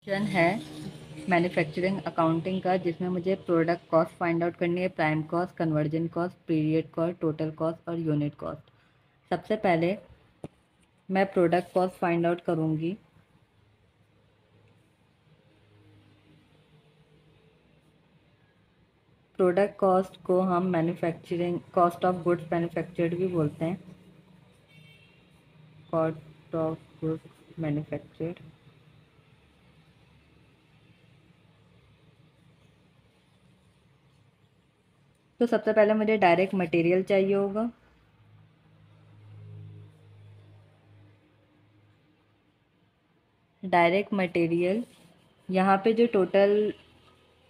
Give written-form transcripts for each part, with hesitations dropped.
Question है manufacturing accounting का, जिसमें मुझे प्रोडक्ट कॉस्ट फाइंड आउट करनी है, prime cost, conversion cost, period cost, total cost और यूनिट कॉस्ट। सबसे पहले मैं प्रोडक्ट कॉस्ट फाइंड आउट करूंगी। प्रोडक्ट कॉस्ट को हम manufacturing cost of goods manufactured भी बोलते हैं, कॉस्ट ऑफ गुड्स मैन्युफैक्चर्ड। तो सबसे पहले मुझे डायरेक्ट मटेरियल चाहिए होगा। डायरेक्ट मटेरियल, यहाँ पे जो टोटल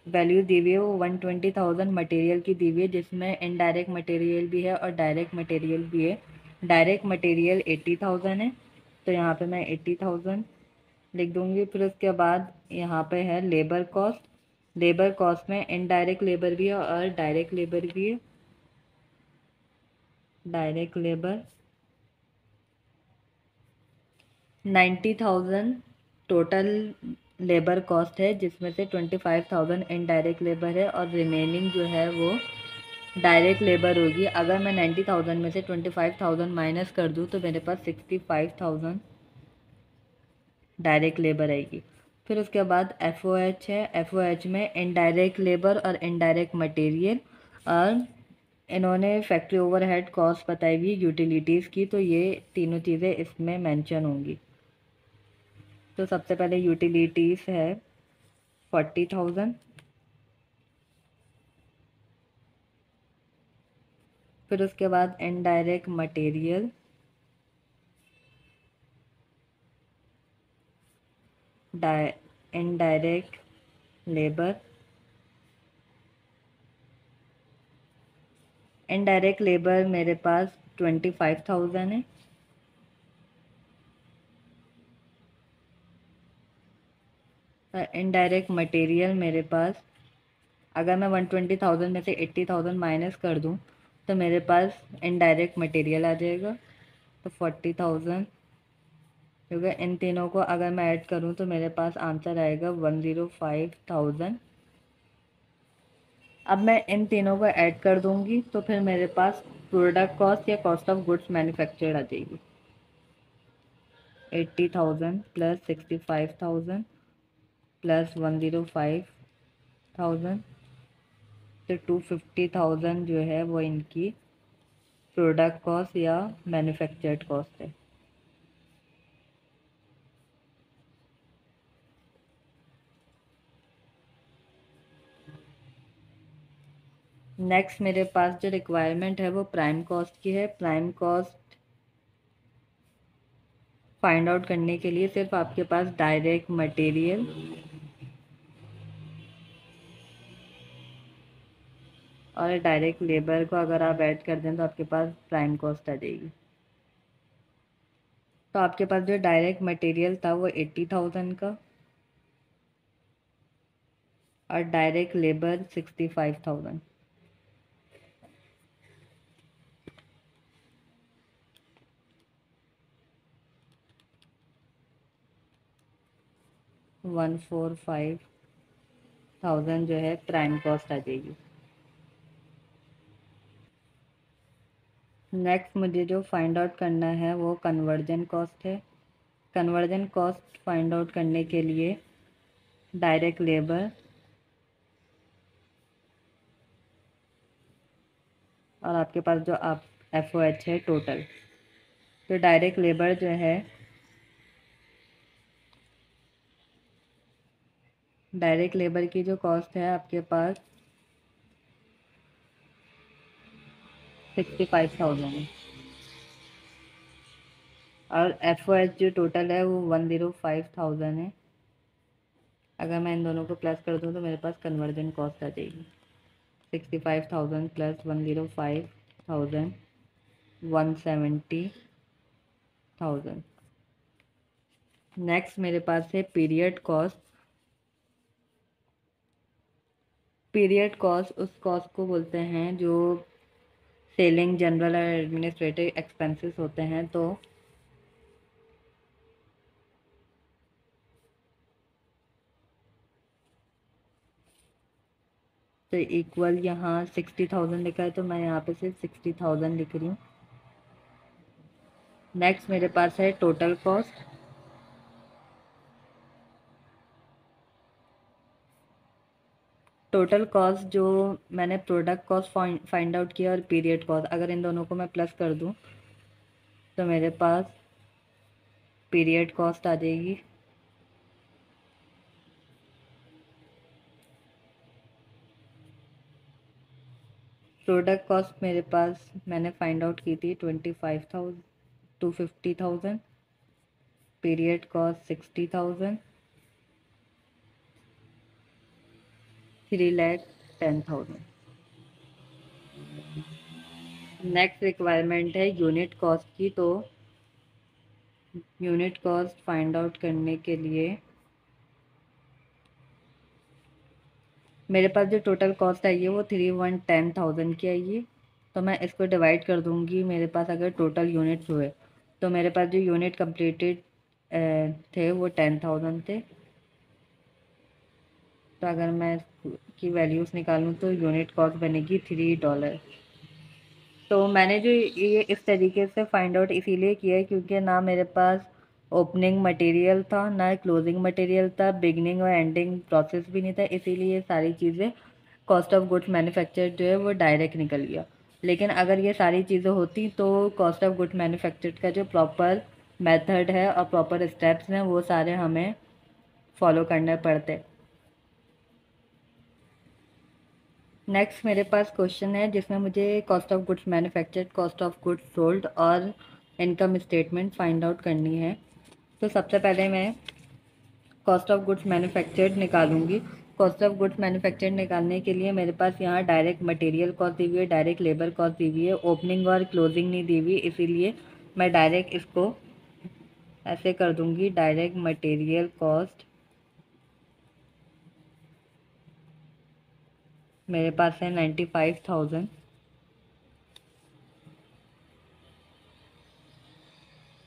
वैल्यू दी हुई है वो 120,000 मटेरियल की दी हुई है, जिसमें इनडायरेक्ट मटेरियल भी है और डायरेक्ट मटेरियल भी है। डायरेक्ट मटेरियल 80,000 है, तो यहाँ पे मैं 80,000 लिख दूंगी। फिर उसके बाद यहाँ पे है लेबर कॉस्ट। लेबर कॉस्ट में इनडायरेक्ट लेबर भी है और डायरेक्ट लेबर भी है। Direct labour 90,000 total labour cost है, जिसमें से 25,000 इनडायरेक्ट लेबर है और रिमेनिंग जो है वो डायरेक्ट लेबर होगी। अगर मैं 90,000 में से 25,000 माइनस कर दूँ तो मेरे पास 65,000 डायरेक्ट लेबर आएगी। फिर उसके बाद FOH है। FOH में इनडायरेक्ट लेबर और इनडायरेक्ट मटेरियल, और इन्होंने फैक्ट्री ओवरहेड कॉस्ट बताई हुई यूटिलिटीज़ की, तो ये तीनों चीज़ें इसमें मेंशन होंगी। तो सबसे पहले यूटिलिटीज़ है 40,000। फिर उसके बाद indirect material indirect labour. Indirect labour मेरे पास 25,000 है। इनडायरेक्ट मटेरियल मेरे पास, अगर मैं 120,000 में से 80,000 माइनस कर दूं तो मेरे पास इनडायरेक्ट मटेरियल आ जाएगा, तो 40,000। क्योंकि इन तीनों को अगर मैं ऐड करूं तो मेरे पास आंसर आएगा 105,000। अब मैं इन तीनों को ऐड कर दूंगी तो फिर मेरे पास प्रोडक्ट कॉस्ट या कॉस्ट ऑफ गुड्स मैन्युफैक्चर्ड आ जाएगी। 80,000 प्लस 65,000 प्लस 105,000, तो 250,000 जो है वो इनकी प्रोडक्ट कॉस्ट या मैन्युफैक्चर्ड कॉस्ट है। नेक्स्ट मेरे पास जो रिक्वायरमेंट है वो प्राइम कॉस्ट की है। प्राइम कॉस्ट फाइंड आउट करने के लिए सिर्फ आपके पास डायरेक्ट मटेरियल और डायरेक्ट लेबर को अगर आप ऐड कर दें तो आपके पास प्राइम कॉस्ट आ जाएगी। तो आपके पास जो डायरेक्ट मटेरियल था वो 80,000 का और डायरेक्ट लेबर 65,000। $145,000 जो है प्राइम कॉस्ट आ जाएगी। नेक्स्ट मुझे जो फाइंड आउट करना है वो कन्वर्जन कॉस्ट है। कन्वर्जन कॉस्ट फाइंड आउट करने के लिए डायरेक्ट लेबर और आपके पास जो आप FOH है टोटल, तो डायरेक्ट लेबर जो है, डायरेक्ट लेबर की जो कॉस्ट है आपके पास 65,000 है और FOH जो टोटल है वो 105,000 है। अगर मैं इन दोनों को प्लस कर दूँ तो मेरे पास कन्वर्जन कॉस्ट आ जाएगी 65,000 प्लस 105,000 170,000। नेक्स्ट मेरे पास है पीरियड कॉस्ट। पीरियड कॉस्ट उस कॉस्ट को बोलते हैं जो सेलिंग जनरल और एडमिनिस्ट्रेटिव एक्सपेंसेस होते हैं। तो तो इक्वल यहाँ 60,000 लिखा है तो मैं यहाँ पे सिर्फ 60,000 लिख रही हूँ। नेक्स्ट मेरे पास है टोटल कॉस्ट। टोटल कॉस्ट जो मैंने प्रोडक्ट कॉस्ट फाइंड आउट किया और पीरियड कॉस्ट, अगर इन दोनों को मैं प्लस कर दूँ तो मेरे पास पीरियड कॉस्ट आ जाएगी। प्रोडक्ट कॉस्ट मेरे पास मैंने फाइंड आउट की थी 25,000 to 50,000, period cost 60,000, 3,10,000। Next requirement है यूनिट कॉस्ट की। तो यूनिट कॉस्ट फाइंड आउट करने के लिए मेरे पास जो टोटल कॉस्ट आई है वो 3,10,000 की आई है। तो मैं इसको डिवाइड कर दूंगी। मेरे पास अगर टोटल यूनिट्स हुए तो मेरे पास जो यूनिट कंप्लीटेड थे वो 10,000 थे। तो अगर मैं की वैल्यूज़ निकालूँ तो यूनिट कॉस्ट बनेगी $3। तो मैंने जो ये इस तरीके से फाइंड आउट इसीलिए किया है क्योंकि ना मेरे पास ओपनिंग मटेरियल था ना क्लोजिंग मटेरियल था, बिगनिंग और एंडिंग प्रोसेस भी नहीं था, इसीलिए ये सारी चीज़ें कॉस्ट ऑफ गुड्स मैन्युफैक्चर्ड जो है वो डायरेक्ट निकल गया। लेकिन अगर ये सारी चीज़ें होती तो कॉस्ट ऑफ गुड्स मैन्युफैक्चर्ड का जो प्रॉपर मेथड है और प्रॉपर स्टेप्स हैं वो सारे हमें फॉलो करने पड़ते। नेक्स्ट मेरे पास क्वेश्चन है जिसमें मुझे cost of goods manufactured, cost of goods sold और इनकम स्टेटमेंट फाइंड आउट करनी है। तो सबसे पहले मैं कॉस्ट ऑफ गुड्स मैन्युफैक्चर्ड निकालूंगी। कॉस्ट ऑफ गुड्स मैन्युफैक्चर्ड निकालने के लिए मेरे पास यहाँ डायरेक्ट मटेरियल कॉस्ट दी हुई है, डायरेक्ट लेबर कॉस्ट दी हुई है, ओपनिंग और क्लोजिंग नहीं दी हुई, इसीलिए मैं डायरेक्ट इसको ऐसे कर दूंगी। डायरेक्ट मटेरियल कॉस्ट मेरे पास है 95,000।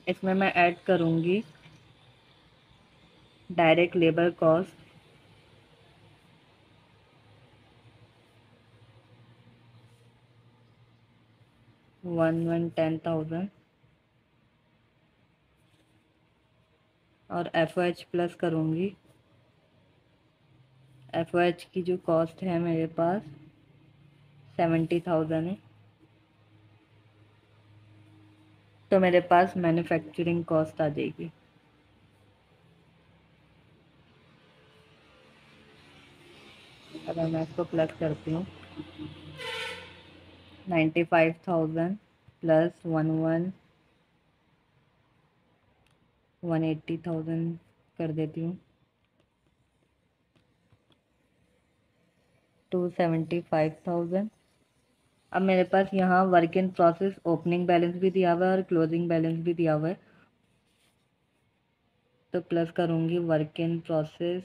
इसमें मैं ऐड करूँगी डायरेक्ट लेबर कॉस्ट 10,000 और FOH प्लस करूँगी। FOH की जो कॉस्ट है मेरे पास 70,000 है। तो मेरे पास मैन्युफैक्चरिंग कॉस्ट आ जाएगी। अगर मैं इसको प्लस करती हूँ 95,000 प्लस 180,000 कर देती हूँ, 275,000। अब मेरे पास यहाँ work in process opening balance भी दिया हुआ है और क्लोजिंग बैलेंस भी दिया हुआ है। तो प्लस करूँगी वर्क इन प्रोसेस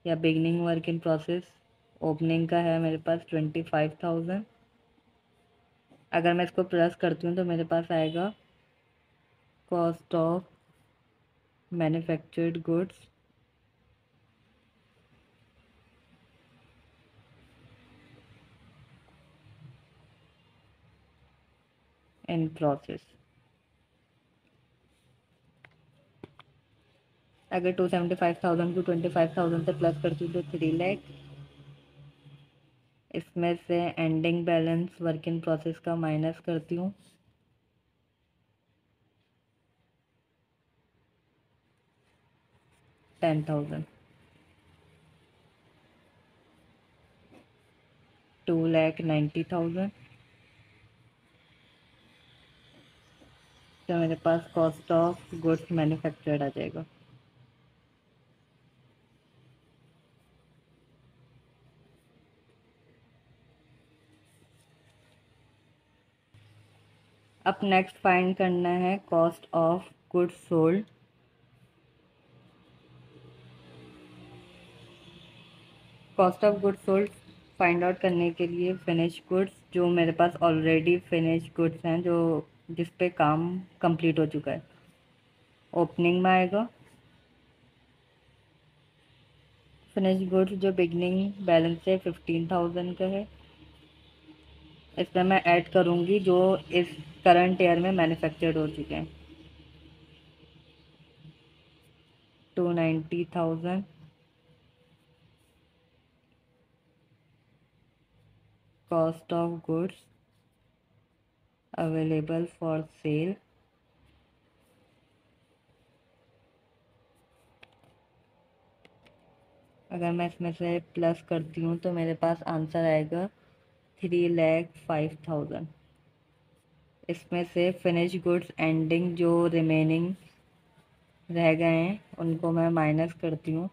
या beginning work in process. Opening का है मेरे पास 25,000। अगर मैं इसको प्लस करती हूँ तो मेरे पास आएगा cost of manufactured goods in process. अगर 275,000 को 25,000 से प्लस करती हूँ तो 3 लाख। इसमें से ending balance work in process का माइनस करती हूँ, 10,000। 2,90,000। तो मेरे पास कॉस्ट ऑफ गुड्स मैन्युफैक्चर्ड आ जाएगा। अब नेक्स्ट फाइंड करना है cost of goods sold. Cost of goods sold find out करने के लिए फिनिश गुड्स जो मेरे पास ऑलरेडी फिनिश गुड्स हैं जो जिस पे काम कंप्लीट हो चुका है ओपनिंग में आएगा। फिनिश गुड्स जो बिगनिंग बैलेंस है 15,000 का है, इसमें मैं ऐड करूँगी जो इस करंट ईयर में मैन्युफैक्चर्ड हो चुके हैं, 290,000। Cost of goods available for sale, अगर मैं इसमें से प्लस करती हूँ तो मेरे पास आंसर आएगा 3,05,000। इसमें से फिनिश गुड्स एंडिंग जो रिमेनिंग रह गए हैं उनको मैं माइनस करती हूँ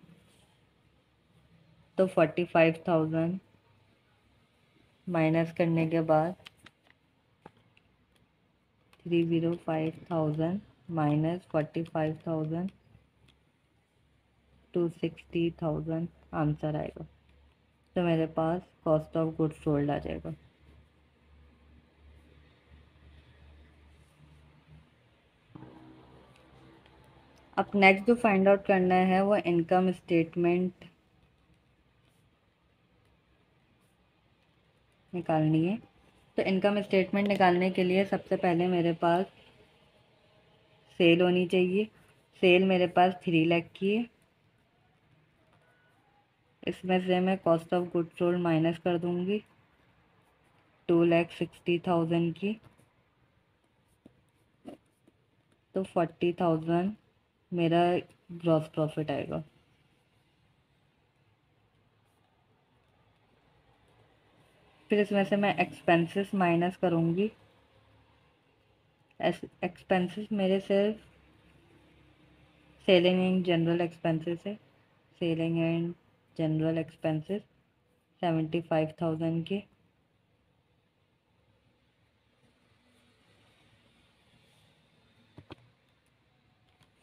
तो 45,000 माइनस करने के बाद 305,000 माइनस 45,000 260,000 आंसर आएगा। तो मेरे पास कॉस्ट ऑफ गुड्स सोल्ड आ जाएगा। अब नेक्स्ट जो फाइंड आउट करना है वो इनकम स्टेटमेंट निकालनी है। तो इनकम स्टेटमेंट निकालने के लिए सबसे पहले मेरे पास सेल होनी चाहिए। सेल मेरे पास 3 लाख की है, इसमें से मैं cost of goods sold minus कर दूंगी 2,60,000 की, तो 40,000 मेरा ग्रॉस प्रॉफिट आएगा। फिर इसमें से मैं एक्सपेंसेस माइनस करूँगी। एक्सपेंसेस मेरे सिर्फ सेलिंग एंड जनरल एक्सपेंसेस है, सेलिंग एंड जनरल एक्सपेंसेस 75,000 के,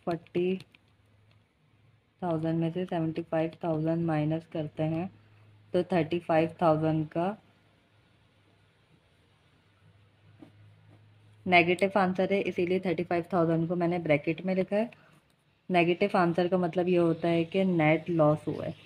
फोर्टी थाउजेंड में से 75,000 माइनस करते हैं तो 35,000 का नेगेटिव आंसर है, इसीलिए 35,000 को मैंने ब्रैकेट में लिखा है। नेगेटिव आंसर का मतलब ये होता है कि नेट लॉस हुआ है।